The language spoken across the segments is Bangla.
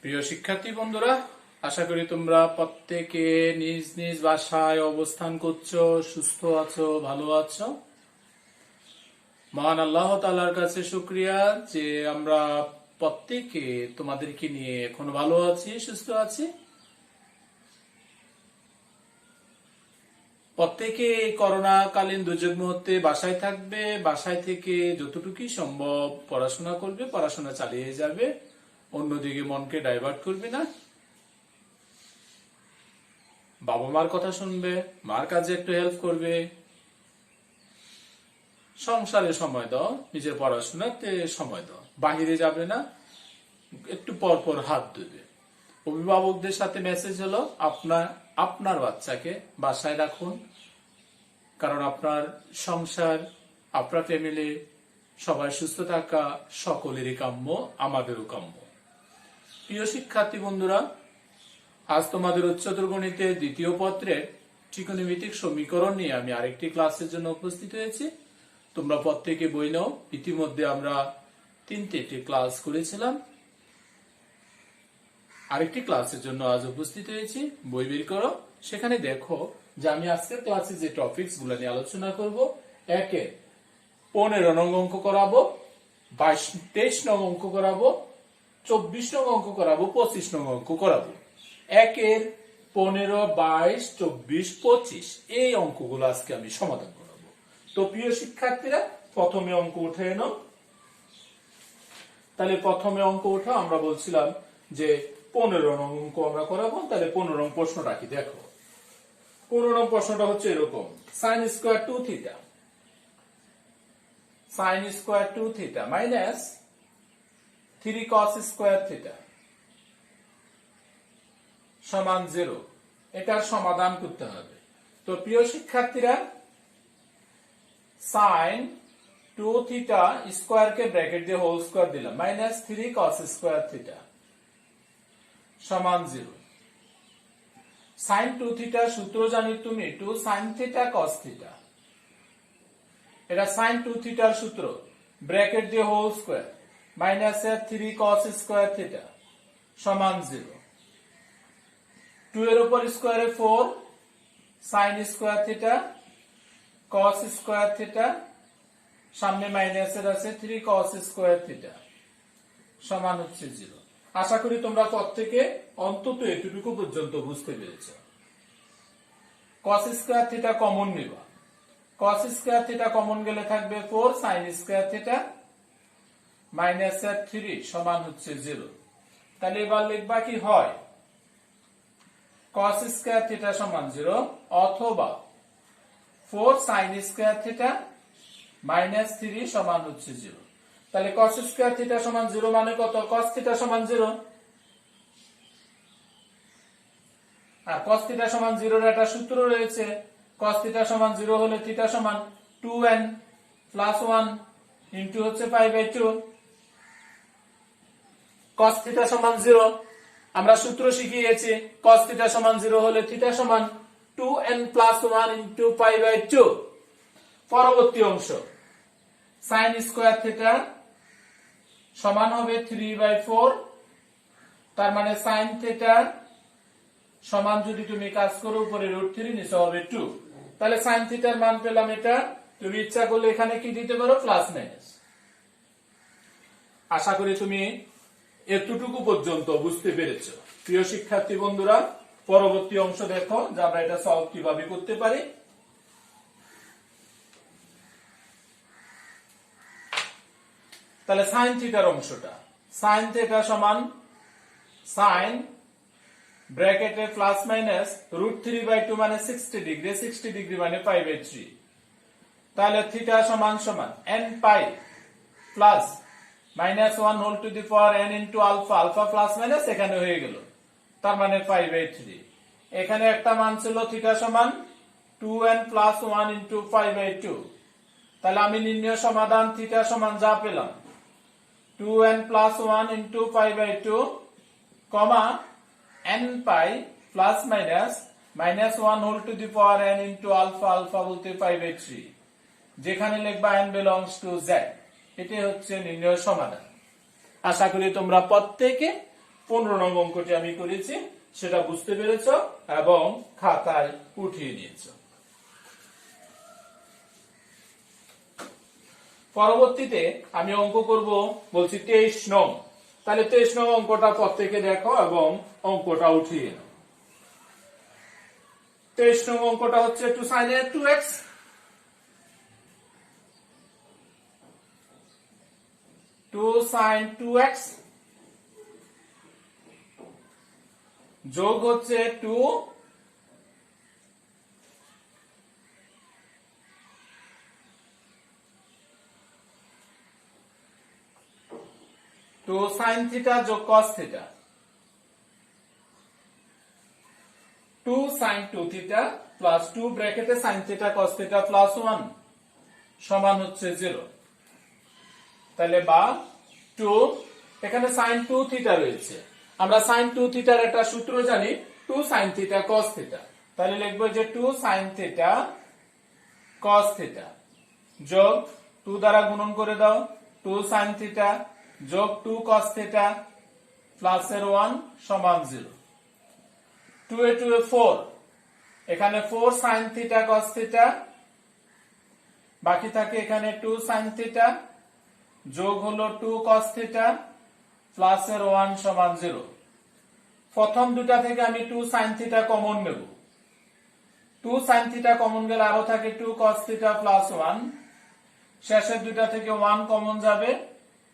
প্রিয় শিক্ষার্থী বন্ধুরা, আশা করি তোমরা প্রত্যেকে নিজ নিজ বাসায় অবস্থান করছো, সুস্থ আছো, ভালো আছো। মহান আল্লাহ তাআলার কাছে শুকরিয়া যে আমরা প্রত্যেকে তোমাদেরকে নিয়ে এখনো ভালো আছি, সুস্থ আছি। প্রত্যেকে এই করোনাকালীন দুর্যোগ মুহূর্তে বাসায় থাকবে, বাসায় থেকে যতটুকু সম্ভব পড়াশোনা করবে, পড়াশোনা চালিয়ে যাবে, অন্যদিকে মনকে ডাইভার্ট করবে না। বাবা মার কথা শুনবে, মার কাজে একটু হেল্প করবে, সংসারে সময় দাও, নিজের পড়াশোনাতে সময় দাও, বাহিরে যাবে না, একটু পর পর হাত ধুবে। অভিভাবকদের সাথে মেসেজ হলো আপনার বাচ্চাকে বাসায় রাখুন, কারণ আপনার সংসার, আপনার ফ্যামিলি সবাই সুস্থ থাকা সকলেরই কাম্য, আমাদেরও কাম্য। প্রিয় শিক্ষার্থী বন্ধুরা, আজ তোমাদের উচ্চতর গণিতের দ্বিতীয় পত্রের ত্রিকোণমিতিক সমীকরণ নিয়ে আমি আরেকটি ক্লাসের জন্য উপস্থিত হয়েছি। তোমরা প্রত্যেকে বই নাও। ইতিমধ্যে আমরা 3টি ক্লাস করেছিলাম। আরেকটি ক্লাসের জন্য আজ উপস্থিত হয়েছি। বই বের করো, সেখানে দেখো যে আমি আজকের ক্লাসে যে টপিকস গুলো নিয়ে আলোচনা করব, 15 নং অঙ্ক করাবো, 23 নং অঙ্ক করাবো, 24 নং অঙ্ক করাবো, 25 নং অঙ্ক করাবো। 15, 22, 24, 25 এই অঙ্কগুলো আজকে আমি সমাধান করাবো। তো প্রিয় শিক্ষার্থীরা, প্রথমে অঙ্ক উঠে নাও। তাহলে প্রথমে অঙ্ক উঠা, আমরা বলছিলাম যে 15 নং অঙ্ক আমরা করাবো। তাহলে 15 নং প্রশ্নটা কি দেখো। 15 নং প্রশ্নটা হচ্ছে এরকম: sin square 2 theta, sin square 2 theta minus 3 cos square theta সমান 0। এটার সমাধান করতে হবে। তো প্রিয় শিক্ষার্থীরা, sin 2 থিটা স্কয়ারকে ব্র্যাকেট দিয়ে হোল স্কয়ার দিলাম, মাইনাস 3 cos স্কয়ার থিটা সমান 0। sin 2 থিটা সূত্র জানি তুমি, 2 sin থিটা cos থিটা। এটা sin 2 থিটার সূত্র, ব্র্যাকেট দিয়ে whole square, minus 3 cos square theta সমান 0। 2 এর উপর স্কয়ারে 4 sin square theta cos square theta, সামনে মাইনাসের আছে 3 cos স্কয়ার থিটা সমান হচ্ছে 0। আশা করি তোমরা প্রত্যেকে অন্তত এতটুকু পর্যন্ত বুঝতে পেরেছো। cos স্কয়ার থিটা কমন নেবা, cos স্কয়ার থিটা কমন গেলে থাকবে 4 sin স্কয়ার থিটা মাইনাস 3 সমান হচ্ছে 0। তাহলে এবার লিখবা কি হয়, cos স্কয়ার থিটা সমান 0 অথবা 4 sin স্কয়ার থিটা মাইনাস 3 সমান হচ্ছে 0। তাহলে cos স্কয়ার থিটা সমান 0 মানে কত? cos থিটা সমান 0। আর cos থিটা সমান 0 এর একটা সূত্র রয়েছে। cos থিটা সমান 0 হলে থিটা সমান 2n প্লাস 1 ইনটু হচ্ছে π/2। cos থিটা সমান 0 আমরা সূত্র শিখিয়েছি, cos থিটা সমান 0 হলে থিটা সমান 2n প্লাস 1 ইনটু π/2। পরবর্তী অংশ, sin স্কয়ার থিটা সমান হবে 3/4। তার মানে sin থিটা সমান, যদি তুমি কাজ করো উপরে √3, নিচে হবে 2। তাহলে sin থিটার মান পেলাম এটা। তুমি ইচ্ছা করলে এখানে কি দিতে পারো, প্লাস মাইনাস। আশা করি তুমি এতটুকু পর্যন্ত বুঝতে পেরেছো। প্রিয় শিক্ষার্থী বন্ধুরা, পরবর্তী অংশ দেখো যে আমরা এটা সলভ কিভাবে করতে পারি। তাহলে sin থিটার অংশটা, sin থিটা সমান sin ব্র্যাকেটে প্লাস মাইনাস √3/2 মানে 60 ডিগ্রি, 60 ডিগ্রি মানে π/3। তাহলে থিটা সমান সমান n pi plus minus 1 whole to the power n into alpha, alpha plus minus এখানে হয়ে গেল, তার মানে π/3। এখানে একটা মান ছিল থিটা সমান 2n প্লাস 1 ইনটু π/2। তাহলে আমি নির্ণয় সমাধান থিটা সমান যা পেলাম 2n plus 1 into π/2 comma n pi plus minus minus 1 whole to the power n into alpha, alpha বলতে π/3, যেখানে লিখবা n বিলংস টু z। এটাই হচ্ছে নির্ণয় সমাধান। আশা করি তোমরা প্রত্যেকে 15 নং অঙ্কটি আমি করেছি সেটা বুঝতে পেরেছো এবং খাতায় উঠিয়ে নিয়েছো। পরবর্তীতে আমি অঙ্ক করব বলছি 23 নং। তাহলে 23 নং অঙ্কটা প্রত্যেকে দেখো এবং অঙ্কটা উঠিয়ে নাও। 23 নং অঙ্কটা হচ্ছে 2 sin a 2x 2 sin 2x যোগ হচ্ছে 2 sin থিটা যোগ cos theta 2 sin 2 theta plus 2 ব্র্যাকেটে sin theta cos theta plus 1 সমান হচ্ছে 0। তাহলে বা 2 এখানে sin 2 থিটা রয়েছে, আমরা sin 2 থিটার একটা সূত্র জানি 2 sin থিটা cos থিটা। তাহলে লিখব যে 2 sin থিটা cos থিটা যোগ 2 দ্বারা গুণন করে দাও 2 sin থিটা যোগ 2 cos থিটা প্লাস এর 1 সমান 0। 2 এ 2 এ 4, এখানে 4 sin থিটা cos থিটা, বাকি থাকে এখানে 2 sin থিটা যোগ হলো 2 cos থিটা প্লাস এর 1 সমান 0। প্রথম দুটা থেকে আমি 2 sin থিটা কমন নেব, 2 sin থিটা কমন গেলে আরো থাকে 2 cos থিটা প্লাস 1, শেষের দুটা থেকে 1 কমন যাবে,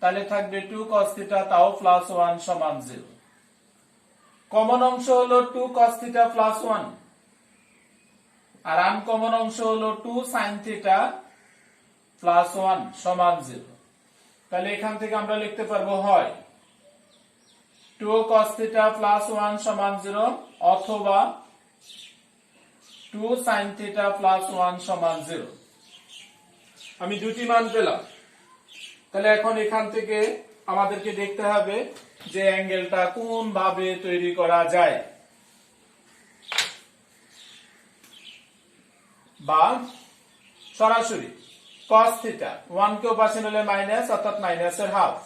তাহলে থাকবে 2 cos থিটা তাও প্লাস 1 সমান 0। কমন অংশ হলো 2 cos থিটা প্লাস 1 আর আনকমন অংশ হলো 2 sin থিটা প্লাস 1 সমান 0। তাহলে এখান থেকে আমরা লিখতে পারবো হয় 2 cos থিটা প্লাস 1 সমান 0 অথবা 2 sin থিটা প্লাস 1 সমান 0। আমি দুটি মান পেলাম। তাহলে এখন এখান থেকে আমাদেরকে দেখতে হবে যে অ্যাঙ্গেলটা কোন ভাবে তৈরি করা যায়, বা সরাসরি cos থিটা 1 কে পাশে নিলে মাইনাস অর্থাৎ মাইনাসের হাফ,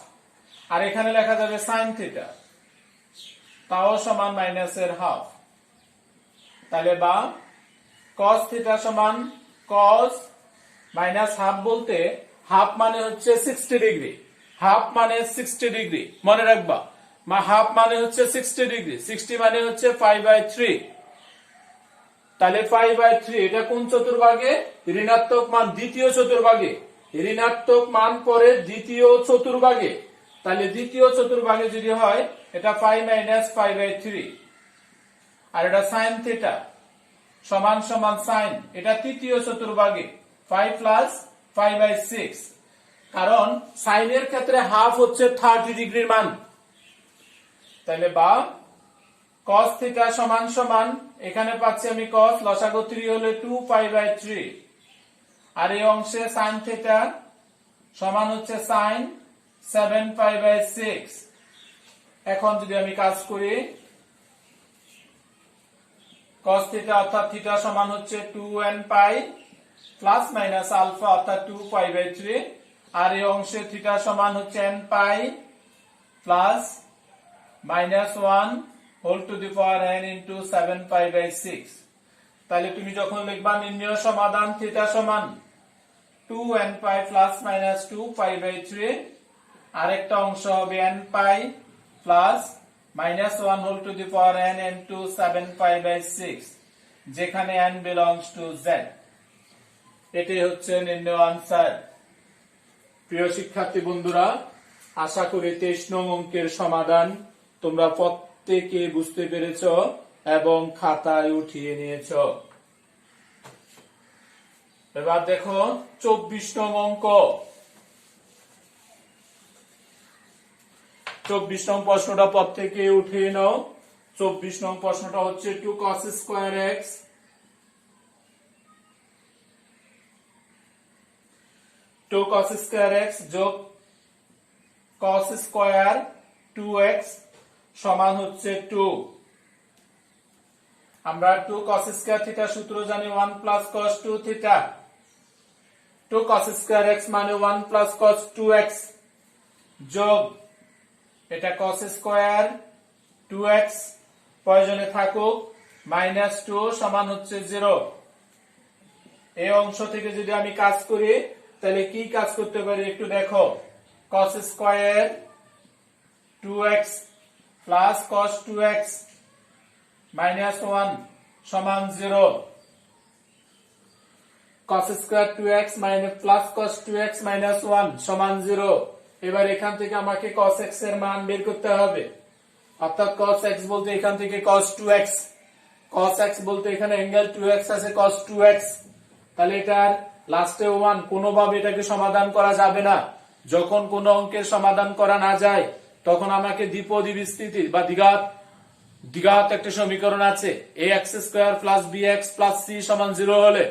আর এখানে লেখা যাবে sin থিটা তাও সমান মাইনাসের হাফ। তাহলে বা cos থিটা সমান cos মাইনাস হাফ, বলতে হাফ মানে হচ্ছে 60 ডিগ্রি, হাফ মানে 60 ডিগ্রি মনে রাখবা, হাফ মানে হচ্ছে 60 ডিগ্রি, 60 মানে হচ্ছে 5/3। তাহলে 5/3 এটা কোন চতুর্ভাগে? ঋণাত্মক মান দ্বিতীয় চতুর্ভাগে, ঋণাত্মক মান পরে দ্বিতীয় চতুর্ভাগে। তাহলে দ্বিতীয় চতুর্ভাগে যদি হয় এটা 5 - 5/3, আর এটা sin থিটা সমান সমান sin, এটা তৃতীয় চতুর্ভাগে 5 + 5/6, কারণ sin এর ক্ষেত্রে হাফ হচ্ছে 30 ডিগ্রির মান। তাহলে বা cos থিটা সমান সমান এখানে পাচ্ছি আমি cos লসাগু 3 হলে 2π/3, আর এই অংশে sin থিটা সমান হচ্ছে sin 7π/6। এখন যদি আমি কাজ করি cos থিটা অর্থাৎ থিটা সমান হচ্ছে 2nπ প্লাস মাইনাস আলফা অর্থাৎ 2π/3, আর এই অংশে থিটা সমান হচ্ছে nπ plus minus 1 whole to the power n into 7π/6। তাহলে তুমি যখন লিখবা নির্ণয় সমাধান থিটা সমান 2nπ প্লাস মাইনাস 2π/3, আরেকটা অংশ হবে nπ plus minus 1 whole to the power n into 7π/6, যেখানে n বিলংস টু z। এটাই হচ্ছে নির্ণয় আনসার। প্রিয় শিক্ষার্থী বন্ধুরা, আশা করি 23 নং অঙ্কের সমাধান তোমরা প্রত্যেকে বুঝতে পেরেছ এবং খাতায় উঠিয়ে নিয়েছ। এবার দেখো 24 নং অঙ্ক। 24 নং প্রশ্নটা প্রত্যেকে উঠিয়ে নাও। 24 নং প্রশ্নটা হচ্ছে 2 cos square x 2 cos square x যোগ cos স্কয়ার 2x সমান হচ্ছে 2। আমরা 2 cos স্কয়ার থিটা সূত্র জানি 1 plus cos 2 theta. 2 cos square x মানে 1 প্লাস cos 2x যোগ এটা cos স্কয়ার 2x প্রয়োজনে থাকুক, -2 সমান হচ্ছে 0। এই অংশ থেকে যদি আমি কাজ করি তাহলে কি কাজ করতে পারি একটু দেখো। cos square 2x plus cos 2x -1 সমান 0। cos square 2x plus cos 2x -1 সমান 0। এবার এখান থেকে আমাকে cos x এর মান বের করতে হবে, অর্থাৎ cos x বলতে এখান থেকে cos 2x, cos x বলতে এখানে অ্যাঙ্গেল 2x আছে cos 2x, তাহলে এটার লাস্টে 1, কোনোভাবে এটাকে সমাধান করা যাবে না। যখন কোন অঙ্কের সমাধান করা না যায় তখন আমাকে দ্বিপদী বিস্তৃতি বা দ্বিঘাত একটা সমীকরণ আছে, ax square plus bx plus c সমান 0 হলে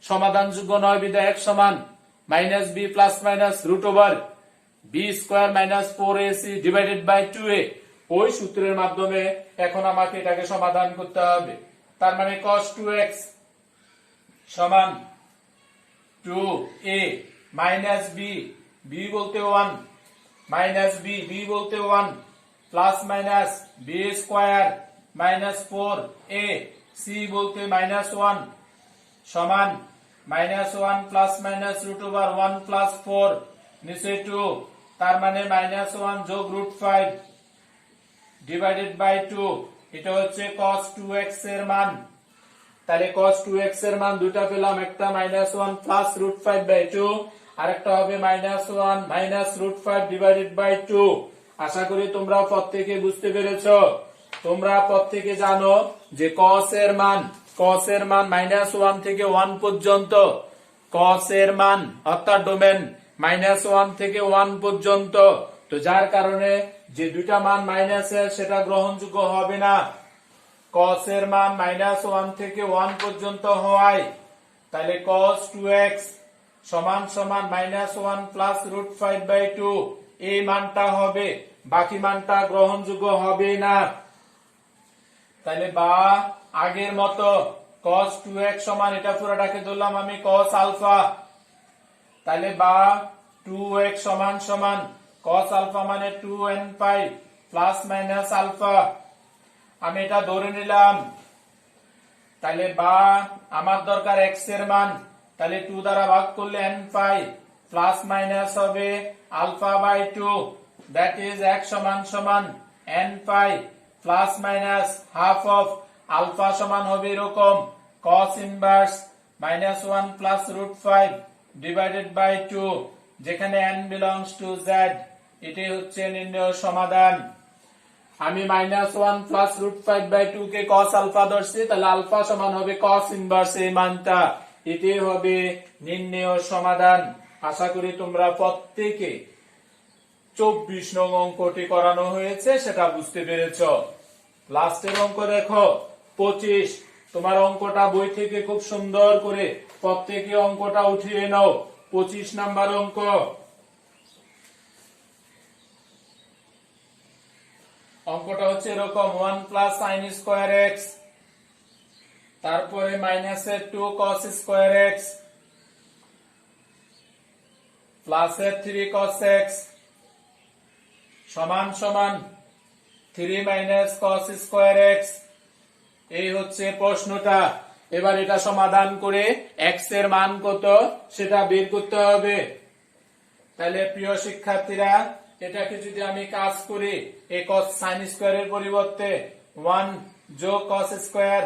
সমাধানযোগ্য নয়, বিধায় x সমান -b plus minus root over b square minus 4ac divided by 2a। ওই সূত্রের মাধ্যমে এখন আমাকে এটাকে সমাধান করতে হবে। তার মানে cos 2x সমান 2a মাইনাস b, b বলতে 1 মাইনাস b বলতে 1 plus minus b square minus 4a c বলতে -1 সমান -1 plus minus root over 1 plus 4 নিচে 2, তার মানে -1 যোগ রুট 5 ডিভাইডেড বাই 2। এটা হচ্ছে cos 2x এর মান। তাহলে cos 2x এর মান দুটো পেলাম, একটা -1 প্লাস রুট 5 বাই 2 আর একটা হবে -1 মাইনাস রুট 5 ডিভাইডেড বাই 2। আশা করি তোমরা প্রত্যেকে বুঝতে পেরেছো। তোমরা প্রত্যেকে জানো যে cos এর মান -1 থেকে 1 পর্যন্ত, cos এর মান অর্থাৎ ডোমেন -1 থেকে 1 পর্যন্ত। তো যার কারণে যে দুইটা মান মাইনাসের সেটা গ্রহণযোগ্য হবে না। cos এর মান -1 থেকে 1 পর্যন্ত হয়, তাহলে cos 2x সমান -1 প্লাস রুট 5 বাই 2 এই মানটা হবে, বাকি মানটা গ্রহণযোগ্য হবে না। তাহলে বা আগের মতো cos 2x সমান, এটা পুরোটাকে ধরলাম আমি cos আলফা, তাহলে বা 2x সমান cos আলফা মানে 2n pi plus minus alpha, আমি এটা ধরে নিলাম। তাহলে বা আমার দরকার x এর মান, তাহলে 2 দ্বারা ভাগ করলে n পাই প্লাস মাইনাস হবে alpha by 2, that is x সমান n pi plus minus half of alpha সমান হবে এরকম cos inverse -1 plus root 5 divided by 2, যেখানে n বিলংস টু z। এটাই হচ্ছে নির্ণয় সমাধান। আমি -1 প্লাস রুট 5 বাই 2 কে cos আলফা ধরছি, তাহলে আলফা সমান হবে cos ইনভার্স এই মানটা। এটাই হবে নির্ণয় সমাধান। আশা করি তোমরা প্রত্যেকে 24 নং অঙ্কটি করানো হয়েছে সেটা বুঝতে পেরেছো। লাস্টের অঙ্ক দেখো 25। তোমার অঙ্কটা বই থেকে খুব সুন্দর করে প্রত্যেকে অঙ্কটা উঠিয়ে নাও। 25 নাম্বার অঙ্ক। অঙ্কটা হচ্ছে এরকম, 1 প্লাস সাইন স্কয়ার x, তারপরে মাইনাসের 2 cos স্কয়ার x প্লাসের 3 cos x সমান 3 মাইনাস cos স্কয়ার x। এই হচ্ছে প্রশ্নটা। এবার এটা সমাধান করে x এর মান কত সেটা বের করতে হবে। তাহলে প্রিয় শিক্ষার্থীরা, এটাকে যদি আমি কাজ করি, এই cos sin স্কয়ারের পরিবর্তে 1 যোগ cos স্কয়ার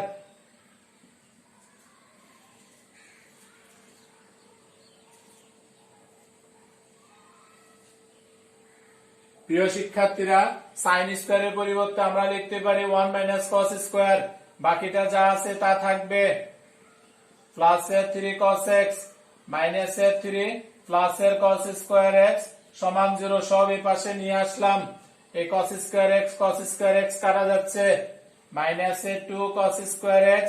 প্রিয় শিক্ষার্থীরা, sin স্কয়ারের পরিবর্তে আমরা লিখতে পারি 1 মাইনাস cos স্কয়ার, বাকিটা যা আছে তা থাকবে প্লাসের 3 cos x মাইনাসের 3 প্লাসের cos স্কয়ার x সমান 0। সব এই পাশে নিয়ে আসলাম। এই cos স্কয়ার x কাটা যাচ্ছে, মাইনাসের 2 cos স্কয়ার x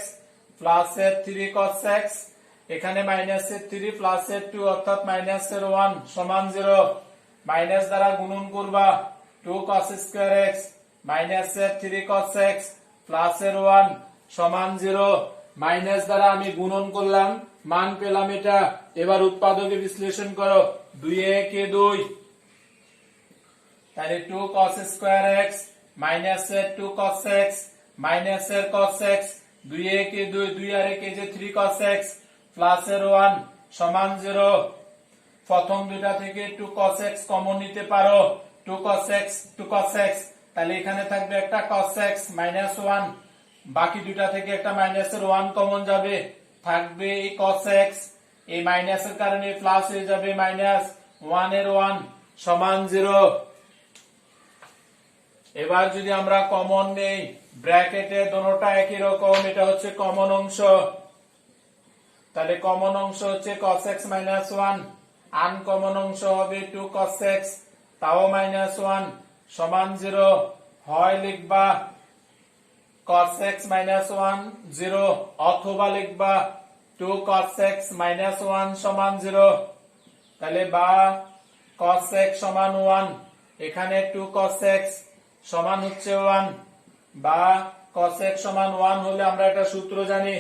প্লাসের 3 cos x, এখানে মাইনাসের 3 প্লাসের 2 অর্থাৎ মাইনাসের 1 সমান 0। মাইনাস দ্বারা গুণন করবা, 2 cos স্কয়ার x মাইনাসের 3 cos x প্লাসের 1 সমান 0। মাইনাস দ্বারা আমি গুণন করলাম, মান পেলাম এটা। এবার উৎপাদকে বিশ্লেষণ করো, 2 এ 2, তাহলে 2 cos স্কয়ার x মাইনাসের 2 cos x মাইনাসের cos x 2 একে 2 2 আর একে যে 3 cos x প্লাসের 1 সমান 0। প্রথম দুইটা থেকে 2 cos x কমন নিতে পারো, 2 cos x 2 cos x, তাহলে এখানে থাকবে একটা cos x মাইনাস 1, বাকি দুইটা থেকে একটা মাইনাসের 1 কমন যাবে, থাকবে এই cos x, এই মাইনাসের কারণে প্লাস হয়ে যাবে মাইনাস 1 এর 1 সমান 0। এবার যদি আমরা কমন নেই, ব্র্যাকেটে দোনোটা একই রকম, এটা হচ্ছে কমন অংশ, তাহলে কমন অংশ হচ্ছে cos x মাইনাস 1, আনকমন অংশ হবে 2 cos x তাও মাইনাস 1 সমান 0। হয় লিখবা cos x মাইনাস 1 0 অথবা লিখবা 2 cos x মাইনাস 1 সমান 0। তাহলে বা cos x সমান 1, এখানে 2 cos x সমান হচ্ছে 1, বা cos x সমান 1 হলে আমরা একটা সূত্র জানি,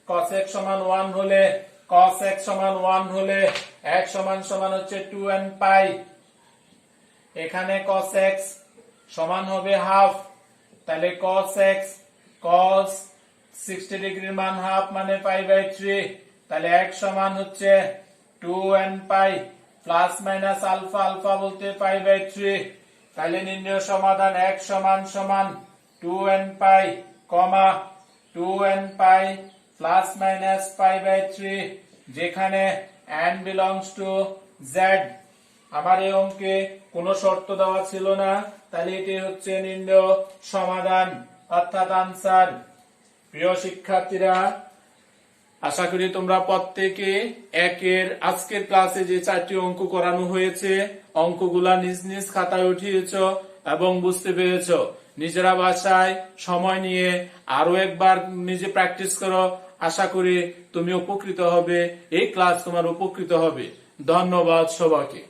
cos x সমান 1 হলে cos x সমান 1 হলে x সমান সমান হচ্ছে 2n পাই, এখানে cos x সমান হবে হাফ, তাহলে cos x cos 60 ডিগ্রির মান হাফ মানে পাই বাই 3, তাহলে x সমান হচ্ছে 2n pi plus minus alpha, alpha বলতে পাই বাই 3, তাহলে নির্ণয় সমাধান x সমান সমান 2n pi comma 2n pi plus minus pi by 3, যেখানে n belongs to z। আমার এই অঙ্কে কোনো শর্ত দেওয়া ছিল না, তাহলে এটি হচ্ছে নির্ণয় সমাধান অর্থাৎ আনসার। প্রিয় শিক্ষার্থীরা, আশা করি তোমরা প্রত্যেকে একের আজকের ক্লাসে যে 4টি অঙ্ক করানো হয়েছে অঙ্কগুলা নিজ নিজ খাতায় উঠিয়েছ এবং বুঝতে পেরেছ। নিজেরা বাসায় সময় নিয়ে আরো একবার নিজে প্র্যাকটিস করো, আশা করি তুমি উপকৃত হবে, এই ক্লাস তোমার উপকৃত হবে। ধন্যবাদ সবাইকে।